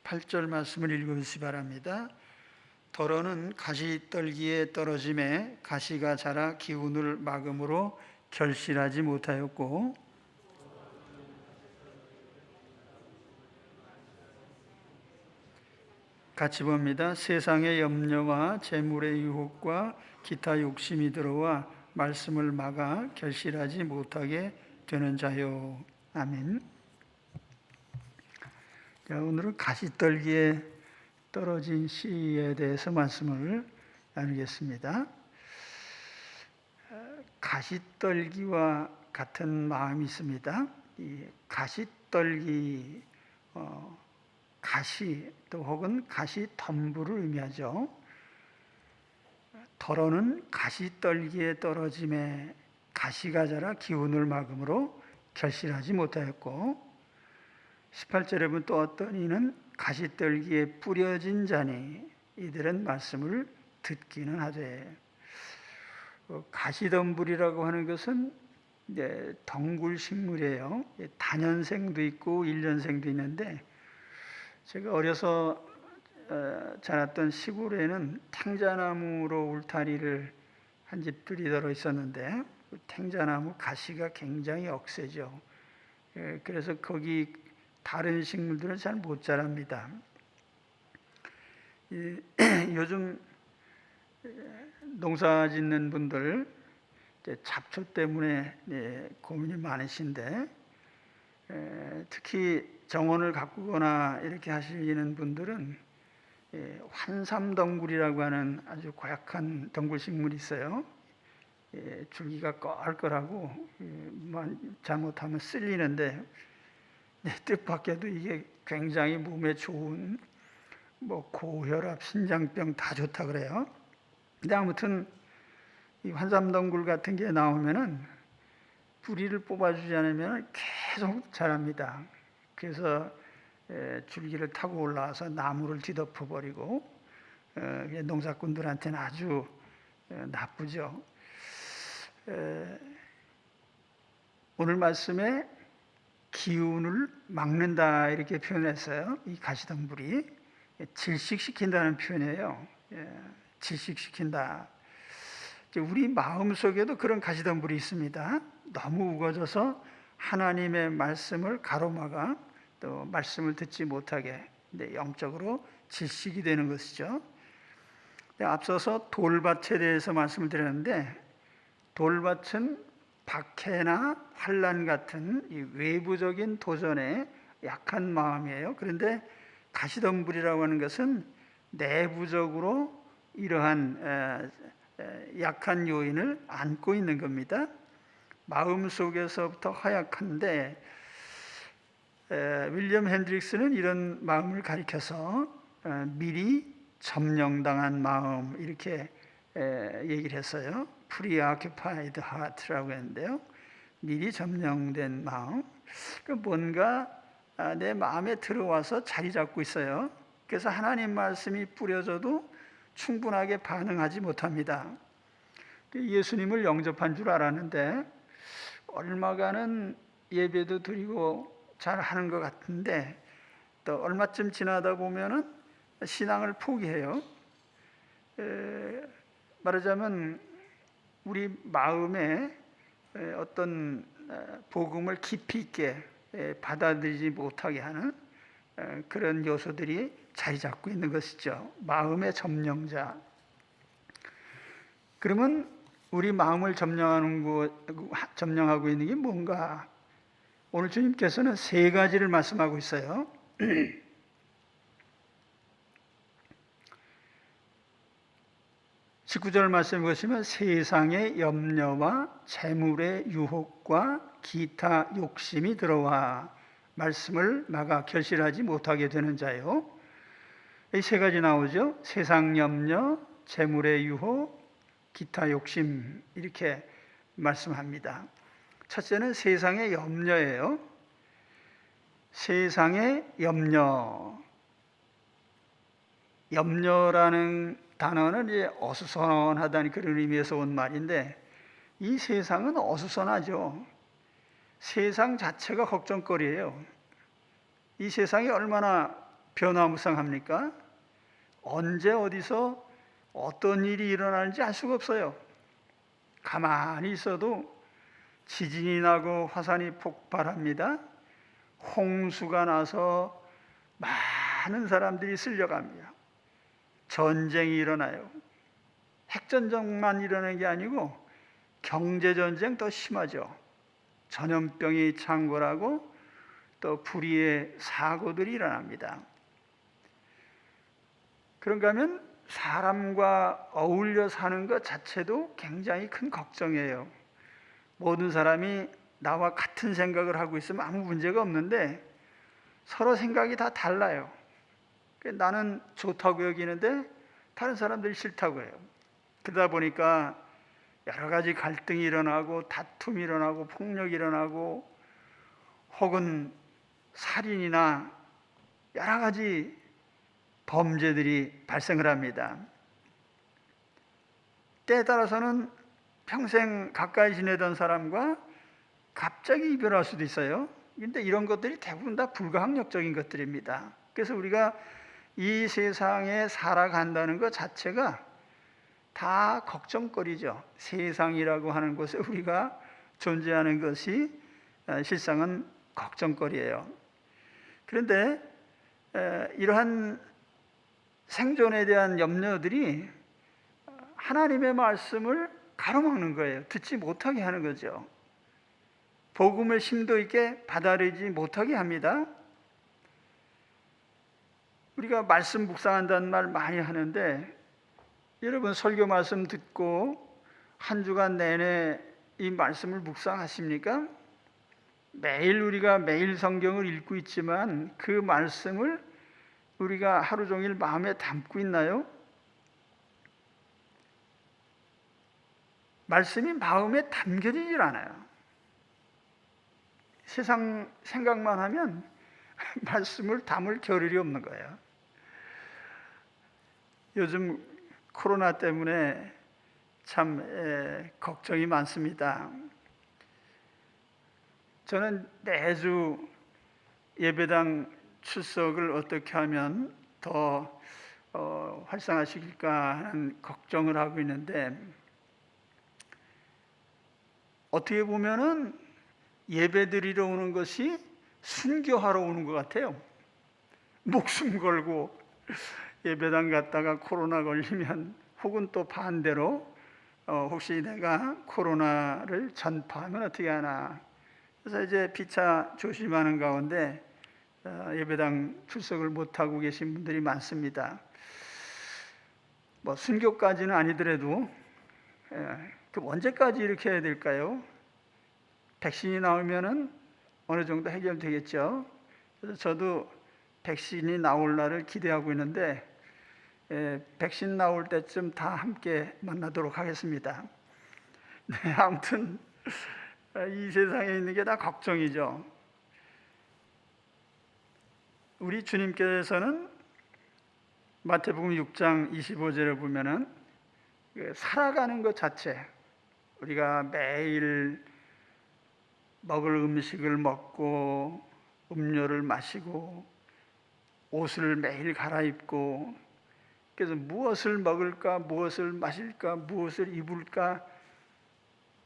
8절 말씀을 읽어주시기 바랍니다. 더러는 가시떨기에 떨어짐에 가시가 자라 기운을 막음으로 결실하지 못하였고, 같이 봅니다. 세상의 염려와 재물의 유혹과 기타 욕심이 들어와 말씀을 막아 결실하지 못하게 되는 자요. 아멘. 자, 오늘은 가시떨기에 떨어진 씨에 대해서 말씀을 나누겠습니다. 가시떨기와 같은 마음이 있습니다. 이 가시떨기, 가시 또 혹은 가시덤불을 의미하죠. 더러는 가시떨기에 떨어짐에 가시가 자라 기운을 막음으로 결실하지 못하였고, 18절에 보면 또 어떤 이는 가시떨기에 뿌려진 자니 이들은 말씀을 듣기는 하되. 가시덤불이라고 하는 것은 덩굴 식물이에요. 단연생도 있고 일년생도 있는데, 제가 어려서 자랐던 시골에는 탱자나무로 울타리를 한 집들이 들어 있었는데, 그 탱자나무 가시가 굉장히 억세죠. 그래서 거기 다른 식물들은 잘 못 자랍니다. 요즘 농사 짓는 분들 잡초 때문에 고민이 많으신데, 특히 정원을 가꾸거나 이렇게 하시는 분들은 환삼덩굴이라고 하는 아주 고약한 덩굴 식물이 있어요. 줄기가 껄껄하고 잘못하면 쓸리는데, 뜻밖에도 이게 굉장히 몸에 좋은 고혈압, 신장병 다 좋다 그래요. 근데 아무튼 이 환삼덩굴 같은 게 나오면은 뿌리를 뽑아주지 않으면 계속 자랍니다. 그래서 줄기를 타고 올라와서 나무를 뒤덮어 버리고, 농사꾼들한테는 아주 나쁘죠. 오늘 말씀에 기운을 막는다 이렇게 표현했어요. 이 가시덤불이 질식시킨다는 표현이에요. 질식시킨다. 우리 마음속에도 그런 가시덤불이 있습니다. 너무 우거져서 하나님의 말씀을 가로막아 또 말씀을 듣지 못하게 영적으로 질식이 되는 것이죠. 앞서서 돌밭에 대해서 말씀을 드렸는데, 돌밭은 박해나 환난 같은 이 외부적인 도전에 약한 마음이에요. 그런데 가시덤불이라고 하는 것은 내부적으로 이러한 약한 요인을 안고 있는 겁니다. 마음속에서부터 허약한데, 윌리엄 핸드릭스는 이런 마음을 가리켜서 미리 점령당한 마음 이렇게 얘기를 했어요. Preoccupied heart라고 했는데요. 미리 점령된 마음. 뭔가 내 마음에 들어와서 자리 잡고 있어요. 그래서 하나님 말씀이 뿌려져도 충분하게 반응하지 못합니다. 예수님을 영접한 줄 알았는데, 얼마간은 예배도 드리고 잘 하는 것 같은데, 또 얼마쯤 지나다 보면은 신앙을 포기해요. 말하자면 우리 마음에 어떤 복음을 깊이 있게 받아들이지 못하게 하는 그런 요소들이 자리 잡고 있는 것이죠. 마음의 점령자. 그러면 우리 마음을 점령하고 있는 게 뭔가? 오늘 주님께서는 세 가지를 말씀하고 있어요. 19절 말씀 보시면 세상의 염려와 재물의 유혹과 기타 욕심이 들어와 말씀을 막아 결실하지 못하게 되는 자요. 이 세 가지 나오죠. 세상 염려, 재물의 유혹, 기타 욕심 이렇게 말씀합니다. 첫째는 세상의 염려예요. 세상의 염려. 염려라는 단어는 이제 어수선하다는 그런 의미에서 온 말인데, 이 세상은 어수선하죠. 세상 자체가 걱정거리예요. 이 세상이 얼마나 변화무쌍합니까? 언제 어디서 어떤 일이 일어나는지 알 수가 없어요. 가만히 있어도 지진이 나고 화산이 폭발합니다. 홍수가 나서 많은 사람들이 쓸려갑니다. 전쟁이 일어나요. 핵전쟁만 일어나는 게 아니고 경제전쟁 더 심하죠. 전염병이 창궐하고 또 불의의 사고들이 일어납니다. 그런가 하면 사람과 어울려 사는 것 자체도 굉장히 큰 걱정이에요. 모든 사람이 나와 같은 생각을 하고 있으면 아무 문제가 없는데 서로 생각이 다 달라요. 나는 좋다고 여기는데 다른 사람들이 싫다고 해요. 그러다 보니까 여러 가지 갈등이 일어나고 다툼이 일어나고 폭력이 일어나고 혹은 살인이나 여러 가지 범죄들이 발생을 합니다. 때에 따라서는 평생 가까이 지내던 사람과 갑자기 이별할 수도 있어요. 근데 이런 것들이 대부분 다 불가항력적인 것들입니다. 그래서 우리가 이 세상에 살아간다는 것 자체가 다 걱정거리죠. 세상이라고 하는 곳에 우리가 존재하는 것이 실상은 걱정거리예요. 그런데 이러한 생존에 대한 염려들이 하나님의 말씀을 가로막는 거예요. 듣지 못하게 하는 거죠. 복음을 심도 있게 받아들이지 못하게 합니다. 우리가 말씀 묵상한다는 말 많이 하는데 여러분 설교 말씀 듣고 한 주간 내내 이 말씀을 묵상하십니까? 매일 우리가 매일 성경을 읽고 있지만 그 말씀을 우리가 하루 종일 마음에 담고 있나요? 말씀이 마음에 담겨지질 않아요. 세상 생각만 하면 말씀을 담을 겨를이 없는 거예요. 요즘 코로나 때문에 참 걱정이 많습니다. 저는 매주 예배당 출석을 어떻게 하면 더 활성화시킬까 하는 걱정을 하고 있는데 어떻게 보면은 예배드리러 오는 것이 순교하러 오는 것 같아요. 목숨 걸고 예배당 갔다가 코로나 걸리면 혹은 또 반대로 혹시 내가 코로나를 전파하면 어떻게 하나. 그래서 이제 피차 조심하는 가운데 예배당 출석을 못하고 계신 분들이 많습니다. 뭐 순교까지는 아니더라도 그 언제까지 이렇게 해야 될까요? 백신이 나오면은 어느 정도 해결되겠죠. 그래서 저도 백신이 나올 날을 기대하고 있는데 백신 나올 때쯤 다 함께 만나도록 하겠습니다. 네, 아무튼 이 세상에 있는 게 다 걱정이죠. 우리 주님께서는 마태복음 6장 25절을 보면은 살아가는 것 자체, 우리가 매일 먹을 음식을 먹고 음료를 마시고 옷을 매일 갈아입고 그래서 무엇을 먹을까, 무엇을 마실까, 무엇을 입을까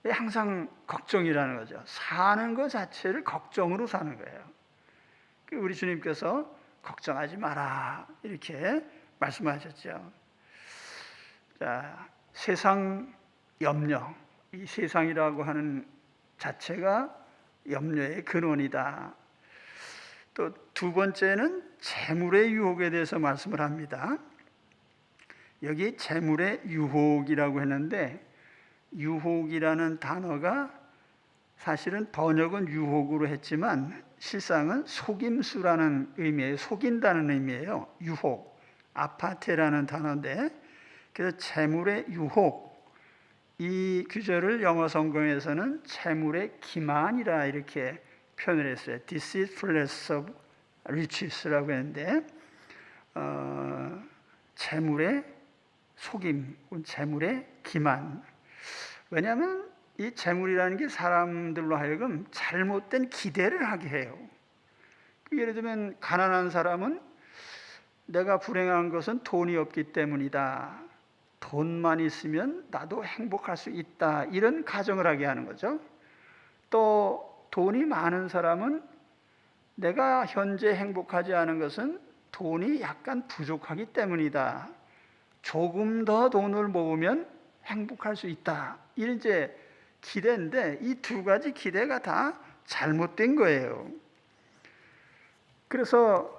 항상 걱정이라는 거죠. 사는 것 자체를 걱정으로 사는 거예요. 우리 주님께서 걱정하지 마라 이렇게 말씀하셨죠. 자, 세상 염려, 이 세상이라고 하는 자체가 염려의 근원이다. 또 두 번째는 재물의 유혹에 대해서 말씀을 합니다. 여기 재물의 유혹이라고 했는데 유혹이라는 단어가 사실은 번역은 유혹으로 했지만 실상은 속임수라는 의미예요. 속인다는 의미예요. 유혹, 아파테라는 단어인데 그래서 재물의 유혹, 이 구절을 영어 성경에서는 재물의 기만이라 이렇게 표현을 했어요. Deceitfulness of riches라고 했는데 재물의 속임, 재물의 기만. 왜냐하면 이 재물이라는 게 사람들로 하여금 잘못된 기대를 하게 해요. 예를 들면 가난한 사람은 내가 불행한 것은 돈이 없기 때문이다. 돈만 있으면 나도 행복할 수 있다. 이런 가정을 하게 하는 거죠. 또 돈이 많은 사람은 내가 현재 행복하지 않은 것은 돈이 약간 부족하기 때문이다. 조금 더 돈을 모으면 행복할 수 있다. 이런 이제 기대인데 이 두 가지 기대가 다 잘못된 거예요. 그래서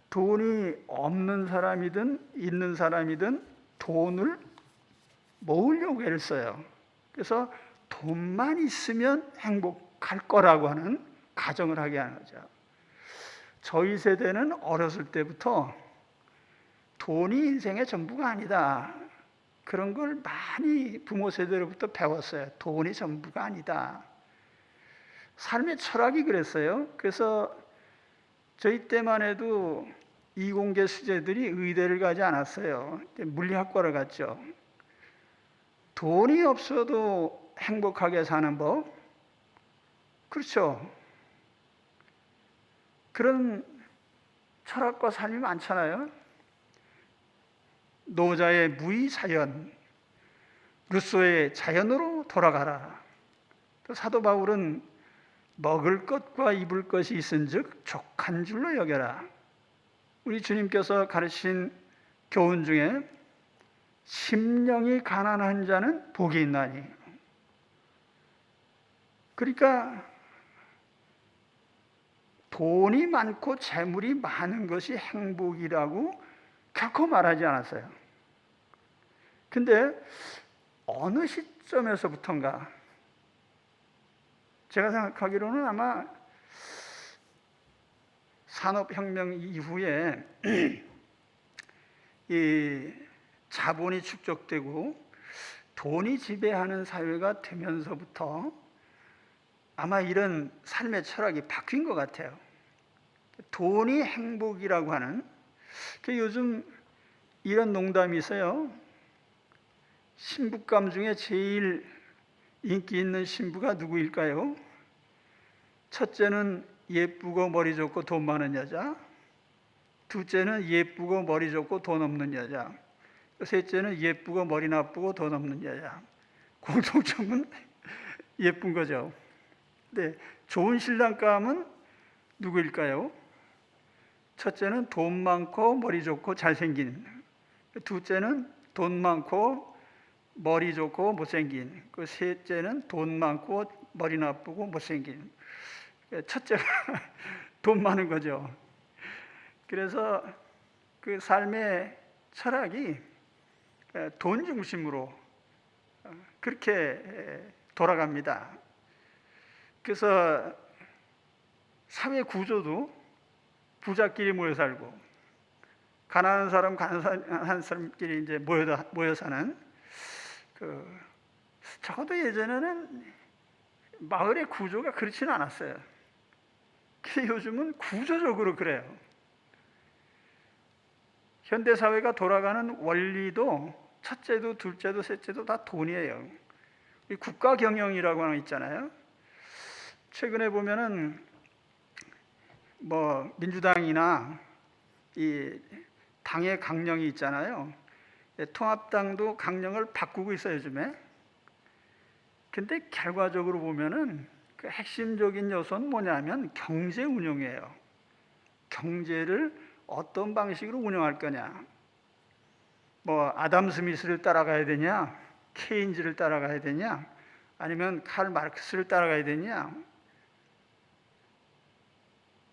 돈이 없는 사람이든 있는 사람이든 돈을 모으려고 애를 써요. 그래서 돈만 있으면 행복할 거라고 하는 가정을 하게 하는 거죠. 저희 세대는 어렸을 때부터 돈이 인생의 전부가 아니다. 그런 걸 많이 부모 세대로부터 배웠어요. 돈이 전부가 아니다. 삶의 철학이 그랬어요. 그래서 저희 때만 해도 이공계 수재들이 의대를 가지 않았어요. 물리학과를 갔죠. 돈이 없어도 행복하게 사는 법. 그렇죠. 그런 철학과 삶이 많잖아요. 노자의 무의자연, 루소의 자연으로 돌아가라. 또 사도 바울은 먹을 것과 입을 것이 있은즉 족한 줄로 여겨라. 우리 주님께서 가르친 교훈 중에 심령이 가난한 자는 복이 있나니. 그러니까 돈이 많고 재물이 많은 것이 행복이라고 결코 말하지 않았어요. 근데 어느 시점에서부턴가 제가 생각하기로는 아마 산업혁명 이후에 이 자본이 축적되고 돈이 지배하는 사회가 되면서부터 아마 이런 삶의 철학이 바뀐 것 같아요. 돈이 행복이라고 하는, 요즘 이런 농담이 있어요. 신부감 중에 제일 인기 있는 신부가 누구일까요? 첫째는 예쁘고 머리 좋고 돈 많은 여자, 둘째는 예쁘고 머리 좋고 돈 없는 여자, 셋째는 예쁘고 머리 나쁘고 돈 없는 여자. 공통점은 예쁜 거죠. 근데 좋은 신랑감은 누구일까요? 첫째는 돈 많고 머리 좋고 잘생긴, 둘째는 돈 많고 머리 좋고 못생긴, 그 셋째는 돈 많고 머리 나쁘고 못생긴. 첫째가 돈 많은 거죠. 그래서 그 삶의 철학이 돈 중심으로 그렇게 돌아갑니다. 그래서 사회 구조도 부자끼리 모여 살고 가난한 사람끼리 이제 모여 사는, 적어도 예전에는 마을의 구조가 그렇지는 않았어요. 근데 요즘은 구조적으로 그래요. 현대 사회가 돌아가는 원리도 첫째도 둘째도 셋째도 다 돈이에요. 국가 경영이라고 하는 거 있잖아요. 최근에 보면은 민주당이나 이 당의 강령이 있잖아요. 통합당도 강령을 바꾸고 있어요, 요즘에. 근데 결과적으로 보면은 그 핵심적인 요소는 뭐냐면 경제 운영이에요. 경제를 어떤 방식으로 운영할 거냐. 아담 스미스를 따라가야 되냐, 케인즈를 따라가야 되냐, 아니면 칼 마르크스를 따라가야 되냐.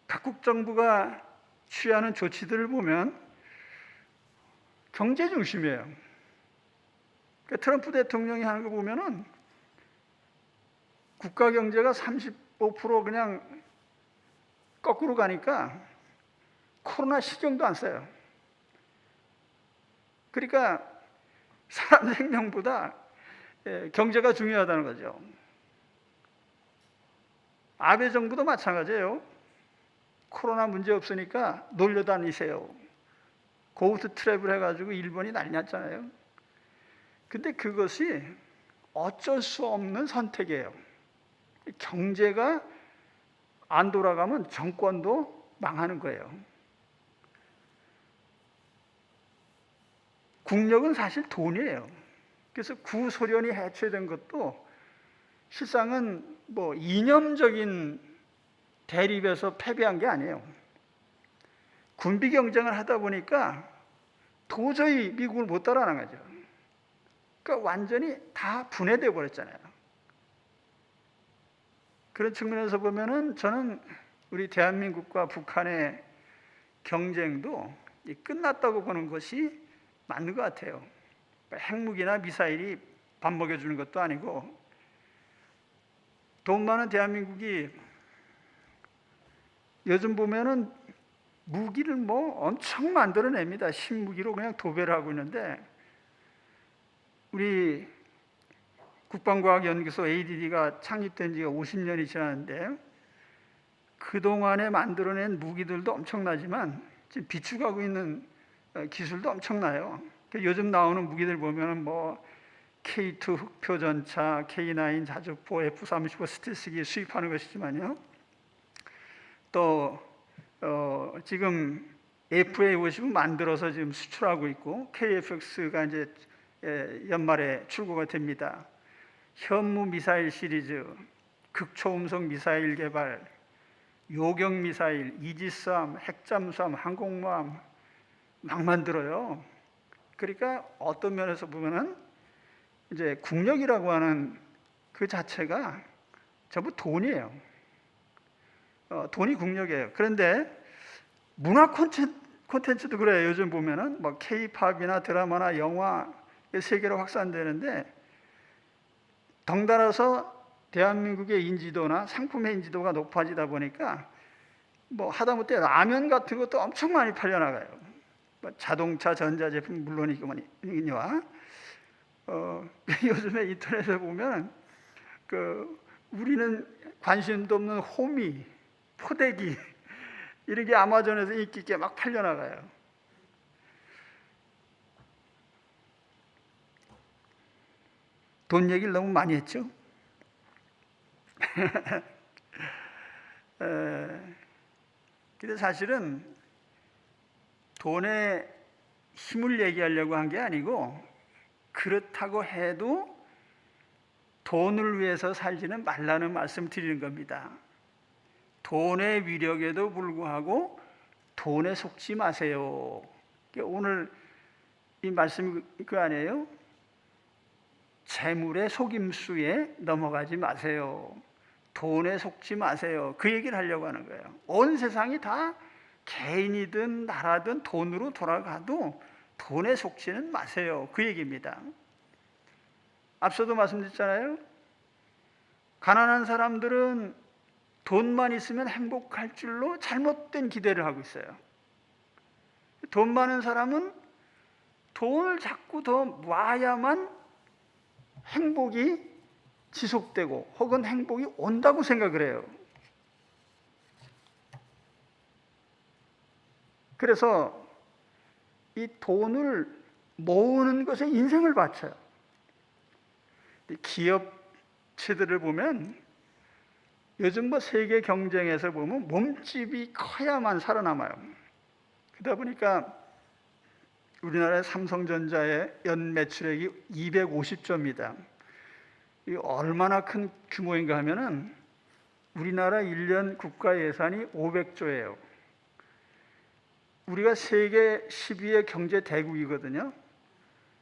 각국 정부가 취하는 조치들을 보면 경제 중심이에요. 그러니까 트럼프 대통령이 하는 거 보면은 국가 경제가 35% 그냥 거꾸로 가니까 코로나 시경도 안 써요. 그러니까 사람 생명보다 경제가 중요하다는 거죠. 아베 정부도 마찬가지예요. 코로나 문제 없으니까 놀려 다니세요. 고우트 트래블 해가지고 일본이 난리 났잖아요. 근데 그것이 어쩔 수 없는 선택이에요. 경제가 안 돌아가면 정권도 망하는 거예요. 국력은 사실 돈이에요. 그래서 구소련이 해체된 것도 실상은 뭐 이념적인 대립에서 패배한 게 아니에요. 군비 경쟁을 하다 보니까 도저히 미국을 못 따라가는 거죠. 그러니까 완전히 다 분해되어 버렸잖아요. 그런 측면에서 보면은 저는 우리 대한민국과 북한의 경쟁도 끝났다고 보는 것이 맞는 것 같아요. 핵무기나 미사일이 밥 먹여주는 것도 아니고, 돈 많은 대한민국이 요즘 보면은 무기를 뭐 엄청 만들어냅니다. 신무기로 그냥 도배를 하고 있는데, 우리 국방과학연구소 ADD가 창립된 지가 50년이 지났는데 그동안에 만들어낸 무기들도 엄청나지만 지금 비축하고 있는 기술도 엄청나요. 요즘 나오는 무기들 보면은 뭐 K2 흑표 전차, K9 자주포, F-35 스텔스기 수입하는 것이지만요. 또 지금 FA-50 만들어서 지금 수출하고 있고, KF-X가 이제 연말에 출고가 됩니다. 현무 미사일 시리즈, 극초음속 미사일 개발, 요격 미사일, 이지스함, 핵잠수함, 항공모함 막 만들어요. 그러니까 어떤 면에서 보면은 이제 국력이라고 하는 그 자체가 전부 돈이에요. 돈이 국력이에요. 그런데 문화 콘텐츠도 그래요. 요즘 보면은 뭐 K-팝이나 드라마나 영화 세계로 확산되는데, 덩달아서 대한민국의 인지도나 상품의 인지도가 높아지다 보니까 뭐 하다못해 라면 같은 것도 엄청 많이 팔려나가요. 뭐 자동차, 전자제품 물론이거니와 요즘에 인터넷에 보면 우리는 관심도 없는 호미, 포대기 이런 게 아마존에서 인기 있게 막 팔려나가요. 돈 얘기를 너무 많이 했죠. 근데 사실은 돈의 힘을 얘기하려고 한 게 아니고, 그렇다고 해도 돈을 위해서 살지는 말라는 말씀 드리는 겁니다. 돈의 위력에도 불구하고 돈에 속지 마세요. 오늘 이 말씀이 그 아니에요? 재물의 속임수에 넘어가지 마세요. 돈에 속지 마세요. 그 얘기를 하려고 하는 거예요. 온 세상이 다 개인이든 나라든 돈으로 돌아가도 돈에 속지는 마세요. 그 얘기입니다. 앞서도 말씀드렸잖아요. 가난한 사람들은 돈만 있으면 행복할 줄로 잘못된 기대를 하고 있어요. 돈 많은 사람은 돈을 자꾸 더 모아야만 행복이 지속되고 혹은 행복이 온다고 생각을 해요. 그래서 이 돈을 모으는 것에 인생을 바쳐요. 기업체들을 보면 요즘 뭐 세계 경쟁에서 보면 몸집이 커야만 살아남아요. 그러다 보니까 우리나라의 삼성전자의 연 매출액이 250조입니다. 이 얼마나 큰 규모인가 하면은 우리나라 1년 국가 예산이 500조예요. 우리가 세계 10위의 경제 대국이거든요.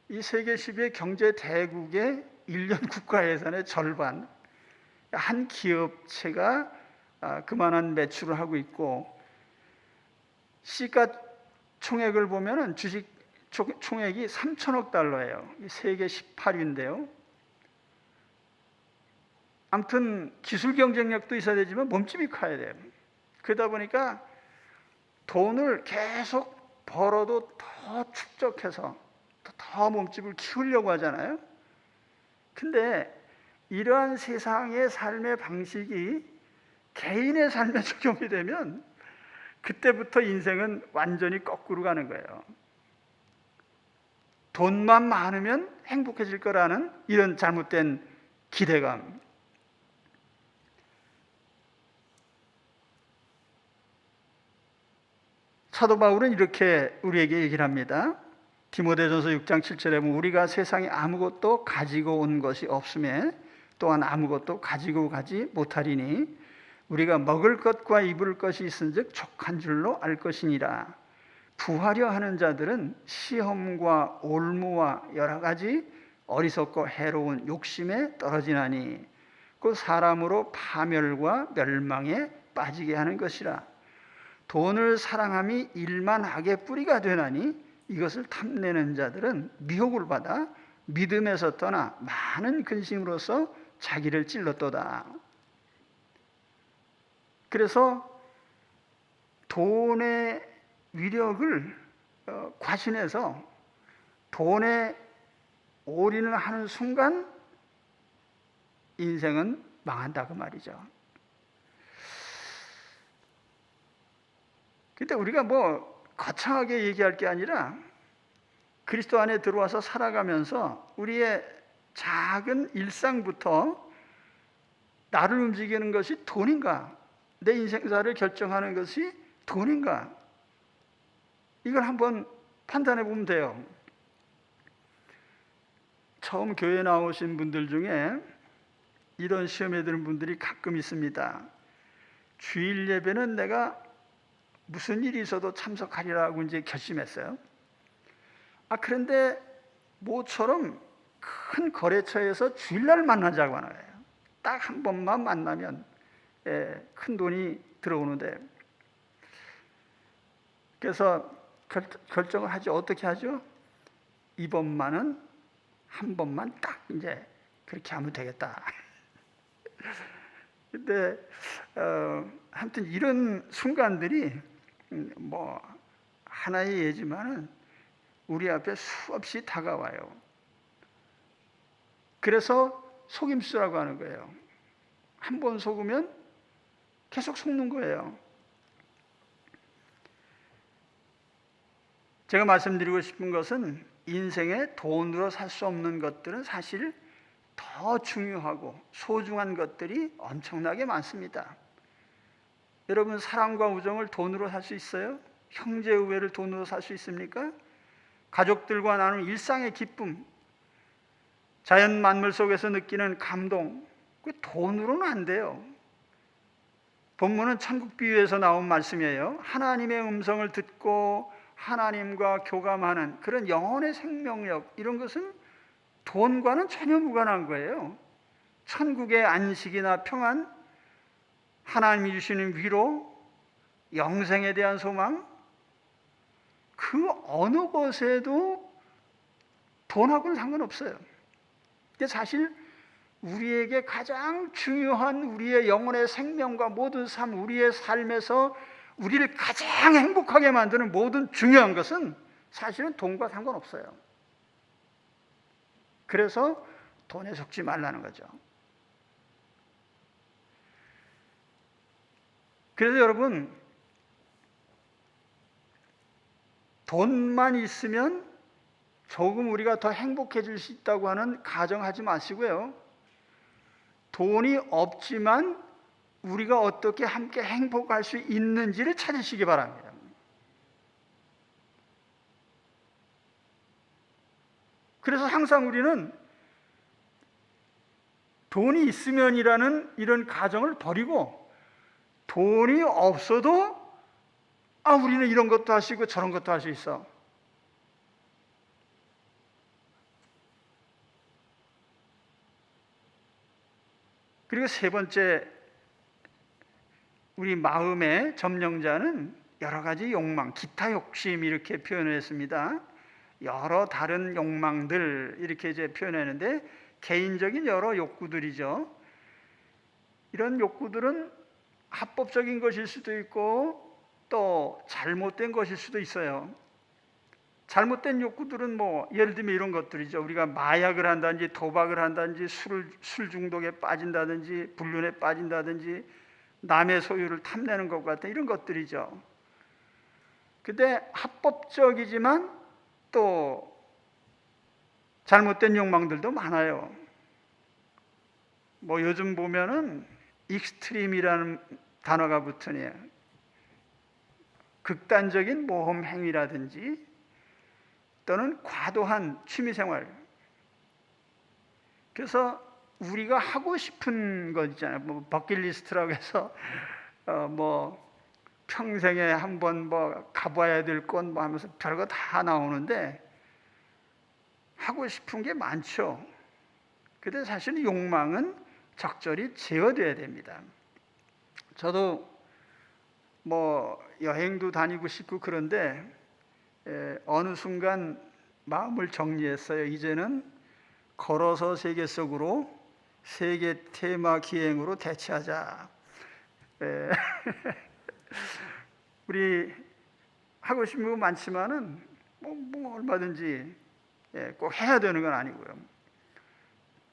이 세계 10위의 경제 대국의 1년 국가 예산의 절반, 한 기업체가 그만한 매출을 하고 있고, 시가총액을 보면은 주식 총액이 3천억 달러예요. 세계 18위인데요. 아무튼 기술 경쟁력도 있어야 되지만 몸집이 커야 돼요. 그러다 보니까 돈을 계속 벌어도 더 축적해서 더 몸집을 키우려고 하잖아요. 근데 이러한 세상의 삶의 방식이 개인의 삶에 적용이 되면 그때부터 인생은 완전히 거꾸로 가는 거예요. 돈만 많으면 행복해질 거라는 이런 잘못된 기대감. 사도 바울은 이렇게 우리에게 얘기를 합니다. 디모데전서 6장 7절에 보면 우리가 세상에 아무것도 가지고 온 것이 없음에 또한 아무것도 가지고 가지 못하리니 우리가 먹을 것과 입을 것이 있은즉 족한 줄로 알 것이니라. 부하려 하는 자들은 시험과 올무와 여러 가지 어리석고 해로운 욕심에 떨어지나니 그 사람으로 파멸과 멸망에 빠지게 하는 것이라. 돈을 사랑함이 일만 악의 뿌리가 되나니 이것을 탐내는 자들은 미혹을 받아 믿음에서 떠나 많은 근심으로써 자기를 찔렀도다. 그래서 돈의 위력을 과신해서 돈에 올인을 하는 순간 인생은 망한다 그 말이죠. 근데 우리가 뭐 거창하게 얘기할 게 아니라 그리스도 안에 들어와서 살아가면서 우리의 작은 일상부터 나를 움직이는 것이 돈인가? 내 인생사를 결정하는 것이 돈인가? 이걸 한번 판단해 보면 돼요. 처음 교회 나오신 분들 중에 이런 시험에 드는 분들이 가끔 있습니다. 주일 예배는 내가 무슨 일이 있어도 참석하리라고 이제 결심했어요. 그런데 모처럼 큰 거래처에서 주일날 만나자고 하는 거예요. 딱 한 번만 만나면 큰 돈이 들어오는데, 그래서 결정을 하죠. 어떻게 하죠? 이번만은 한 번만 딱 이제 그렇게 하면 되겠다. 근데 아무튼 이런 순간들이 뭐 하나의 예지만은 우리 앞에 수없이 다가와요. 그래서 속임수라고 하는 거예요. 한 번 속으면 계속 속는 거예요. 제가 말씀드리고 싶은 것은 인생에 돈으로 살 수 없는 것들은 사실 더 중요하고 소중한 것들이 엄청나게 많습니다. 여러분, 사랑과 우정을 돈으로 살 수 있어요? 형제 우애를 돈으로 살 수 있습니까? 가족들과 나누는 일상의 기쁨, 자연 만물 속에서 느끼는 감동, 그 돈으로는 안 돼요. 본문은 천국 비유에서 나온 말씀이에요. 하나님의 음성을 듣고 하나님과 교감하는 그런 영혼의 생명력, 이런 것은 돈과는 전혀 무관한 거예요. 천국의 안식이나 평안, 하나님이 주시는 위로, 영생에 대한 소망, 그 어느 것에도 돈하고는 상관없어요. 근데 사실 우리에게 가장 중요한 우리의 영혼의 생명과 모든 삶, 우리의 삶에서 우리를 가장 행복하게 만드는 모든 중요한 것은 사실은 돈과 상관없어요. 그래서 돈에 속지 말라는 거죠. 그래서 여러분, 돈만 있으면 조금 우리가 더 행복해질 수 있다고 하는 가정하지 마시고요. 돈이 없지만 우리가 어떻게 함께 행복할 수 있는지를 찾으시기 바랍니다. 그래서 항상 우리는 돈이 있으면이라는 이런 가정을 버리고 돈이 없어도 우리는 이런 것도 할 수 있고 저런 것도 할 수 있어. 그리고 세 번째, 우리 마음의 점령자는 여러 가지 욕망, 기타 욕심 이렇게 표현했습니다. 여러 다른 욕망들 이렇게 이제 표현하는데 개인적인 여러 욕구들이죠. 이런 욕구들은 합법적인 것일 수도 있고 또 잘못된 것일 수도 있어요. 잘못된 욕구들은 뭐 예를 들면 이런 것들이죠. 우리가 마약을 한다든지 도박을 한다든지 술 중독에 빠진다든지 불륜에 빠진다든지 남의 소유를 탐내는 것 같은 이런 것들이죠. 근데 합법적이지만 또 잘못된 욕망들도 많아요. 뭐 요즘 보면은 익스트림이라는 단어가 붙으네요. 극단적인 모험 행위라든지 또는 과도한 취미생활. 그래서 우리가 하고 싶은 것 있잖아요. 뭐 버킷리스트라고 해서 뭐 평생에 한번 뭐 가봐야 될 곳 뭐 하면서 별거 다 나오는데 하고 싶은 게 많죠. 근데 사실 욕망은 적절히 제어돼야 됩니다. 저도 뭐 여행도 다니고 싶고 그런데 어느 순간 마음을 정리했어요. 이제는 걸어서 세계 속으로 세계 테마 기행으로 대체하자. 우리 하고 싶은 거 많지만은 뭐 얼마든지 꼭 해야 되는 건 아니고요.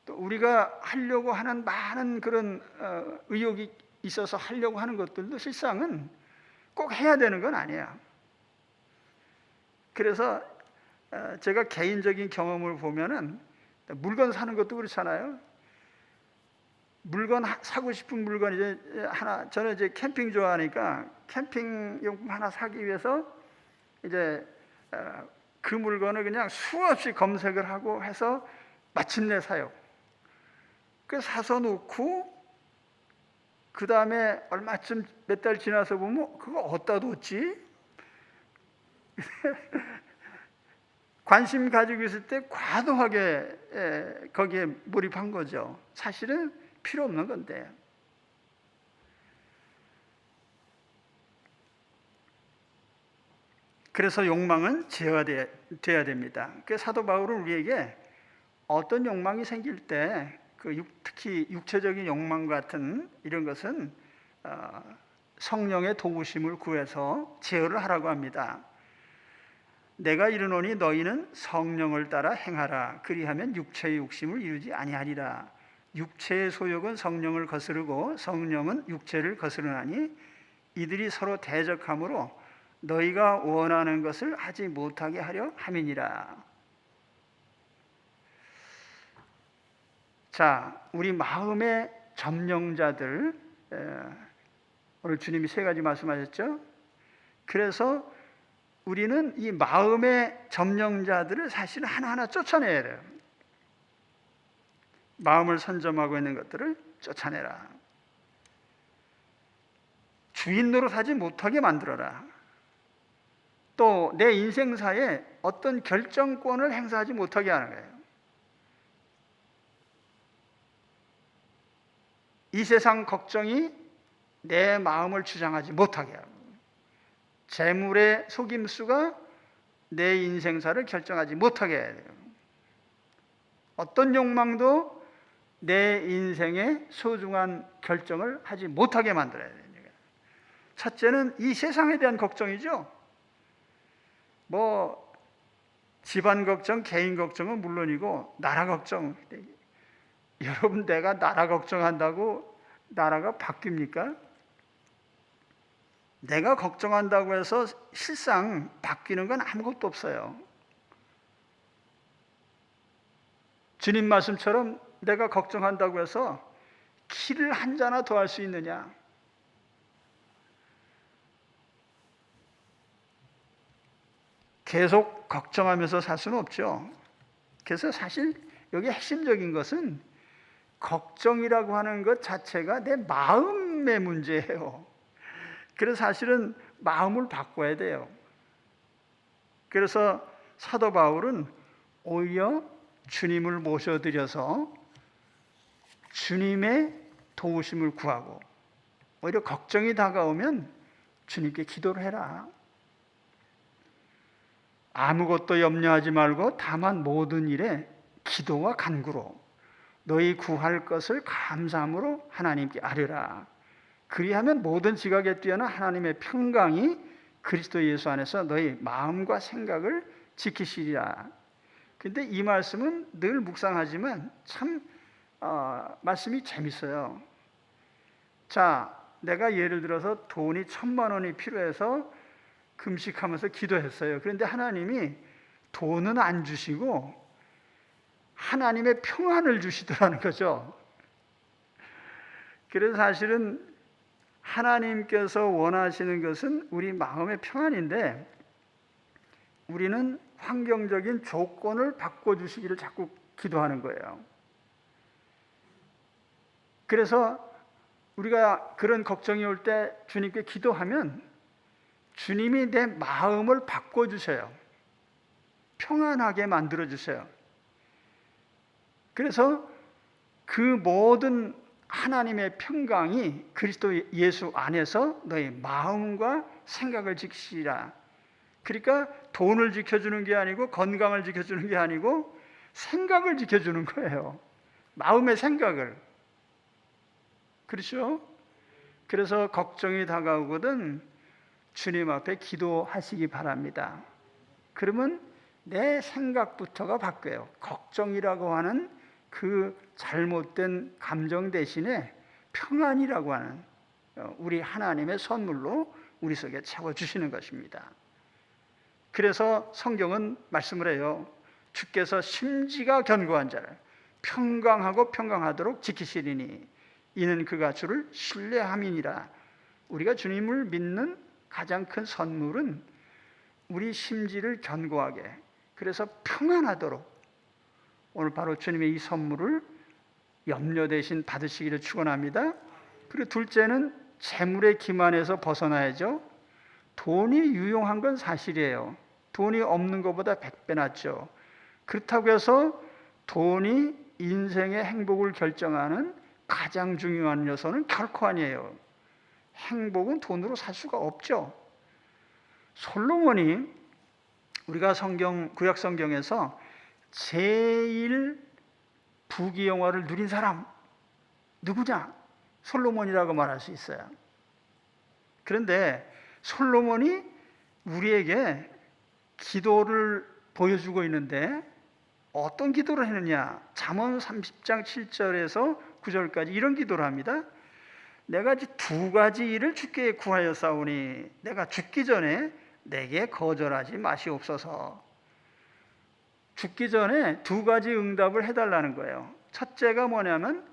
또 우리가 하려고 하는 많은 그런 의욕이 있어서 하려고 하는 것들도 실상은 꼭 해야 되는 건 아니야. 그래서 제가 개인적인 경험을 보면은 물건 사는 것도 그렇잖아요. 물건 사고 싶은 물건 이제 하나, 저는 이제 캠핑 좋아하니까 캠핑 용품 하나 사기 위해서 이제 그 물건을 그냥 수없이 검색을 하고 해서 마침내 사요. 그 사서 놓고 그 다음에 얼마쯤 몇 달 지나서 보면 그거 어디다 뒀지? 관심 가지고 있을 때 과도하게 거기에 몰입한 거죠. 사실은 필요 없는 건데. 그래서 욕망은 제어돼야 됩니다. 그 사도 바울은 우리에게 어떤 욕망이 생길 때 특히 육체적인 욕망 같은 이런 것은 성령의 도우심을 구해서 제어를 하라고 합니다. 내가 이르노니 너희는 성령을 따라 행하라. 그리하면 육체의 욕심을 이루지 아니하리라. 육체의 소욕은 성령을 거스르고 성령은 육체를 거스르나니 이들이 서로 대적하므로 너희가 원하는 것을 하지 못하게 하려 함이니라. 자, 우리 마음의 점령자들, 오늘 주님이 3가지 말씀하셨죠? 그래서 우리는 이 마음의 점령자들을 사실 하나하나 쫓아내야 돼요. 마음을 선점하고 있는 것들을 쫓아내라. 주인 노릇하지 못하게 만들어라. 또 내 인생사에 어떤 결정권을 행사하지 못하게 하는 거예요. 이 세상 걱정이 내 마음을 주장하지 못하게 하고, 재물의 속임수가 내 인생사를 결정하지 못하게 해야 돼요. 어떤 욕망도 내 인생의 소중한 결정을 하지 못하게 만들어야 돼요. 첫째는 이 세상에 대한 걱정이죠. 뭐 집안 걱정, 개인 걱정은 물론이고 나라 걱정. 여러분, 내가 나라 걱정한다고 나라가 바뀝니까? 내가 걱정한다고 해서 실상 바뀌는 건 아무것도 없어요. 주님 말씀처럼 내가 걱정한다고 해서 키를 한 자나 더 할 수 있느냐? 계속 걱정하면서 살 수는 없죠. 그래서 사실 여기 핵심적인 것은 걱정이라고 하는 것 자체가 내 마음의 문제예요. 그래서 사실은 마음을 바꿔야 돼요. 그래서 사도 바울은 오히려 주님을 모셔드려서 주님의 도우심을 구하고, 오히려 걱정이 다가오면 주님께 기도를 해라. 아무것도 염려하지 말고 다만 모든 일에 기도와 간구로 너희 구할 것을 감사함으로 하나님께 아뢰라. 그리하면 모든 지각에 뛰어난 하나님의 평강이 그리스도 예수 안에서 너희 마음과 생각을 지키시리라. 근데 이 말씀은 늘 묵상하지만 참 말씀이 재밌어요. 자, 내가 예를 들어서 돈이 1,000만 원이 필요해서 금식하면서 기도했어요. 그런데 하나님이 돈은 안 주시고 하나님의 평안을 주시더라는 거죠. 그래서 사실은 하나님께서 원하시는 것은 우리 마음의 평안인데, 우리는 환경적인 조건을 바꿔주시기를 자꾸 기도하는 거예요. 그래서 우리가 그런 걱정이 올 때 주님께 기도하면 주님이 내 마음을 바꿔주셔요. 평안하게 만들어주세요. 그래서 그 모든 하나님의 평강이 그리스도 예수 안에서 너의 마음과 생각을 지키시라. 그러니까 돈을 지켜주는 게 아니고 건강을 지켜주는 게 아니고 생각을 지켜주는 거예요. 마음의 생각을. 그렇죠? 그래서 걱정이 다가오거든 주님 앞에 기도하시기 바랍니다. 그러면 내 생각부터가 바뀌어요. 걱정이라고 하는 그 잘못된 감정 대신에 평안이라고 하는 우리 하나님의 선물로 우리 속에 채워주시는 것입니다. 그래서 성경은 말씀을 해요. 주께서 심지가 견고한 자를 평강하고 평강하도록 지키시리니 이는 그가 주를 신뢰함이니라. 우리가 주님을 믿는 가장 큰 선물은 우리 심지를 견고하게, 그래서 평안하도록 오늘 바로 주님의 이 선물을 염려 대신 받으시기를 축원합니다. 그리고 둘째는 재물의 기만에서 벗어나야죠. 돈이 유용한 건 사실이에요. 돈이 없는 것보다 100배 낫죠. 그렇다고 해서 돈이 인생의 행복을 결정하는 가장 중요한 요소는 결코 아니에요. 행복은 돈으로 살 수가 없죠. 솔로몬이 우리가 구약 성경에서 제일 부귀영화를 누린 사람 누구냐? 솔로몬이라고 말할 수 있어요. 그런데 솔로몬이 우리에게 기도를 보여주고 있는데 어떤 기도를 했느냐? 잠언 30장 7절에서 9절까지 이런 기도를 합니다. 내가 두 가지 일을 주께 구하였사오니 내가 죽기 전에 내게 거절하지 마시옵소서. 죽기 전에 두 가지 응답을 해달라는 거예요. 첫째가 뭐냐면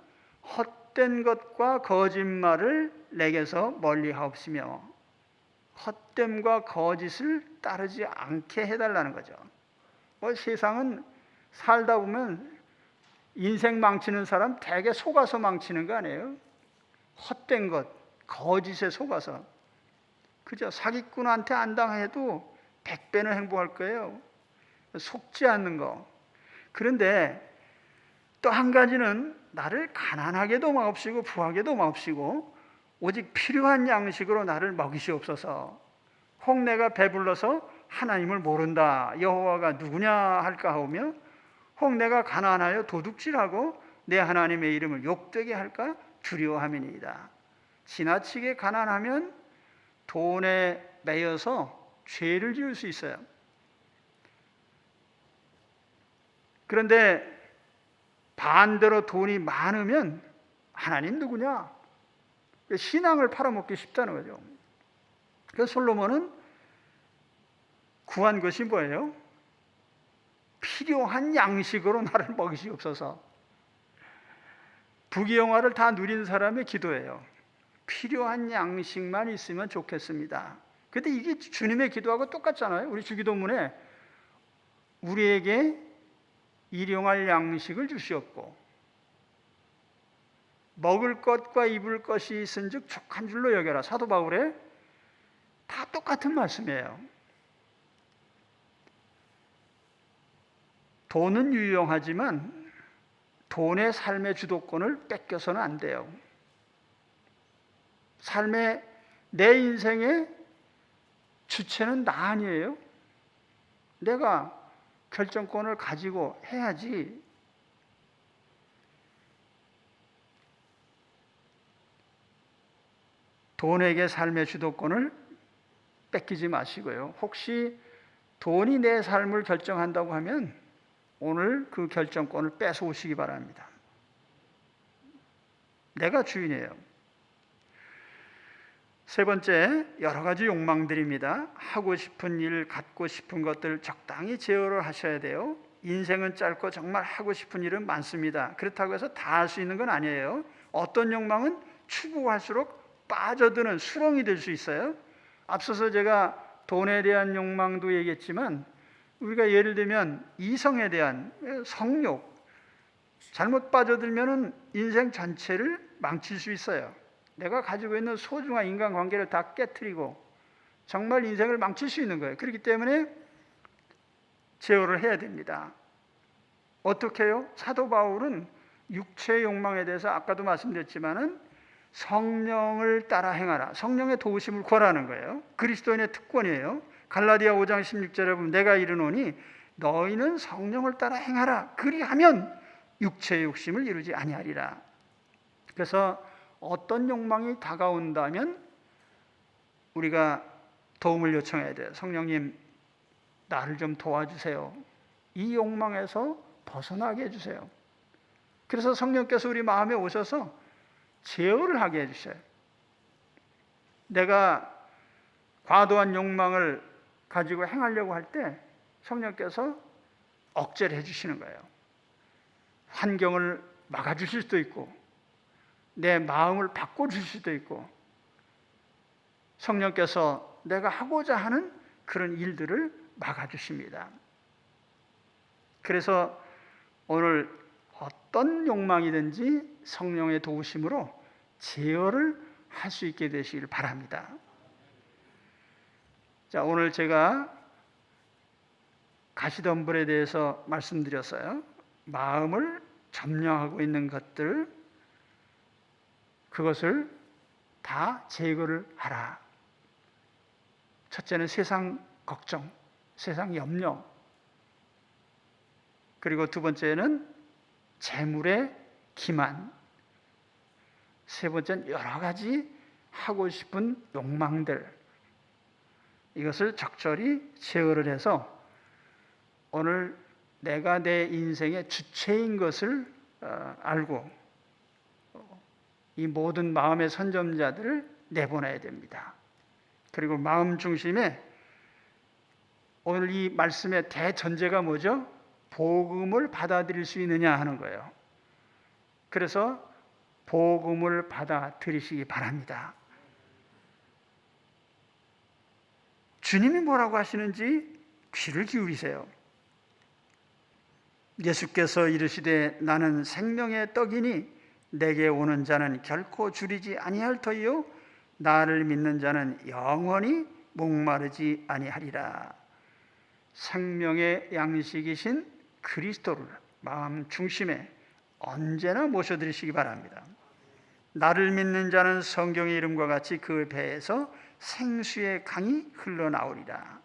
헛된 것과 거짓말을 내게서 멀리하옵시며 헛됨과 거짓을 따르지 않게 해달라는 거죠. 세상은 살다 보면 인생 망치는 사람 대개 속아서 망치는 거 아니에요? 헛된 것, 거짓에 속아서. 그죠? 사기꾼한테 안 당해도 100배는 행복할 거예요. 속지 않는 거. 그런데 또 한 가지는 나를 가난하게도 마옵시고 부하게도 마옵시고 오직 필요한 양식으로 나를 먹이시옵소서. 혹 내가 배불러서 하나님을 모른다 여호와가 누구냐 할까 하오며 혹 내가 가난하여 도둑질하고 내 하나님의 이름을 욕되게 할까 두려워함이니이다. 지나치게 가난하면 돈에 매여서 죄를 지을 수 있어요. 그런데 반대로 돈이 많으면 하나님 누구냐? 신앙을 팔아먹기 쉽다는 거죠. 그래서 솔로몬은 구한 것이 뭐예요? 필요한 양식으로 나를 먹이시옵소서. 부귀영화를 다 누린 사람의 기도예요. 필요한 양식만 있으면 좋겠습니다. 근데 이게 주님의 기도하고 똑같잖아요. 우리 주기도문에 우리에게 일용할 양식을 주시옵고 먹을 것과 입을 것이 있은즉 족한 줄로 여겨라. 사도 바울의 다 똑같은 말씀이에요. 돈은 유용하지만 돈의 삶의 주도권을 뺏겨서는 안 돼요. 내 인생의 주체는 나 아니에요. 내가 결정권을 가지고 해야지. 돈에게 삶의 주도권을 뺏기지 마시고요. 혹시 돈이 내 삶을 결정한다고 하면 오늘 그 결정권을 뺏어오시기 바랍니다. 내가 주인이에요. 세 번째, 여러 가지 욕망들입니다. 하고 싶은 일, 갖고 싶은 것들 적당히 제어를 하셔야 돼요. 인생은 짧고 정말 하고 싶은 일은 많습니다. 그렇다고 해서 다 할 수 있는 건 아니에요. 어떤 욕망은 추구할수록 빠져드는 수렁이 될 수 있어요. 앞서서 제가 돈에 대한 욕망도 얘기했지만 우리가 예를 들면 이성에 대한 성욕, 잘못 빠져들면 인생 전체를 망칠 수 있어요. 내가 가지고 있는 소중한 인간관계를 다 깨트리고 정말 인생을 망칠 수 있는 거예요. 그렇기 때문에 제어를 해야 됩니다. 어떻게 해요? 사도 바울은 육체의 욕망에 대해서 아까도 말씀드렸지만은 성령을 따라 행하라. 성령의 도우심을 구하라는 거예요. 그리스도인의 특권이에요. 갈라디아 5장 16절에 보면 내가 이르노니 너희는 성령을 따라 행하라. 그리하면 육체의 욕심을 이루지 아니하리라. 그래서 어떤 욕망이 다가온다면 우리가 도움을 요청해야 돼요. 성령님, 나를 좀 도와주세요. 이 욕망에서 벗어나게 해주세요. 그래서 성령께서 우리 마음에 오셔서 제어를 하게 해주셔요. 내가 과도한 욕망을 가지고 행하려고 할 때 성령께서 억제를 해주시는 거예요. 환경을 막아주실 수도 있고 내 마음을 바꿔줄 수도 있고 성령께서 내가 하고자 하는 그런 일들을 막아주십니다. 그래서 오늘 어떤 욕망이든지 성령의 도우심으로 제어를 할 수 있게 되시길 바랍니다. 자, 오늘 제가 가시덤불에 대해서 말씀드렸어요. 마음을 점령하고 있는 것들, 그것을 다 제거를 하라. 첫째는 세상 걱정, 세상 염려. 그리고 두 번째는 재물의 기만. 세 번째는 여러 가지 하고 싶은 욕망들. 이것을 적절히 제어를 해서 오늘 내가 내 인생의 주체인 것을 알고 이 모든 마음의 선점자들을 내보내야 됩니다. 그리고 마음 중심에 오늘 이 말씀의 대전제가 뭐죠? 복음을 받아들일 수 있느냐 하는 거예요. 그래서 복음을 받아들이시기 바랍니다. 주님이 뭐라고 하시는지 귀를 기울이세요. 예수께서 이르시되 나는 생명의 떡이니 내게 오는 자는 결코 줄이지 아니할 터이요 나를 믿는 자는 영원히 목마르지 아니하리라. 생명의 양식이신 그리스도를 마음 중심에 언제나 모셔드리시기 바랍니다. 나를 믿는 자는 성경의 이름과 같이 그 배에서 생수의 강이 흘러나오리라.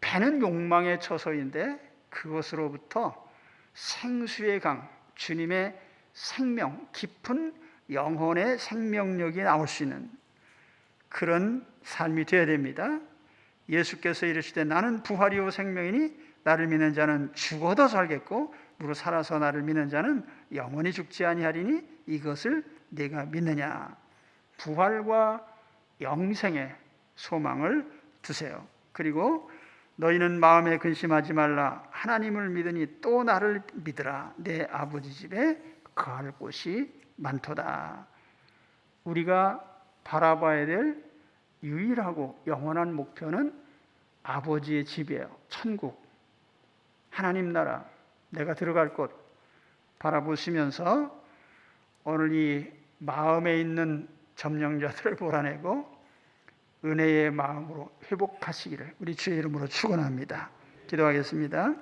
배는 욕망의 처소인데 그것으로부터 생수의 강, 주님의 생명, 깊은 영혼의 생명력이 나올 수 있는 그런 삶이 되어야 됩니다. 예수께서 이르시되 나는 부활이요 생명이니 나를 믿는 자는 죽어도 살겠고 무릇 살아서 나를 믿는 자는 영원히 죽지 아니하리니 이것을 네가 믿느냐. 부활과 영생의 소망을 두세요. 그리고 너희는 마음에 근심하지 말라. 하나님을 믿으니 또 나를 믿으라. 내 아버지 집에 거할 곳이 많도다. 우리가 바라봐야 될 유일하고 영원한 목표는 아버지의 집이에요. 천국, 하나님 나라, 내가 들어갈 곳 바라보시면서 오늘 이 마음에 있는 점령자들을 몰아내고 은혜의 마음으로 회복하시기를 우리 주의 이름으로 축원합니다. 기도하겠습니다.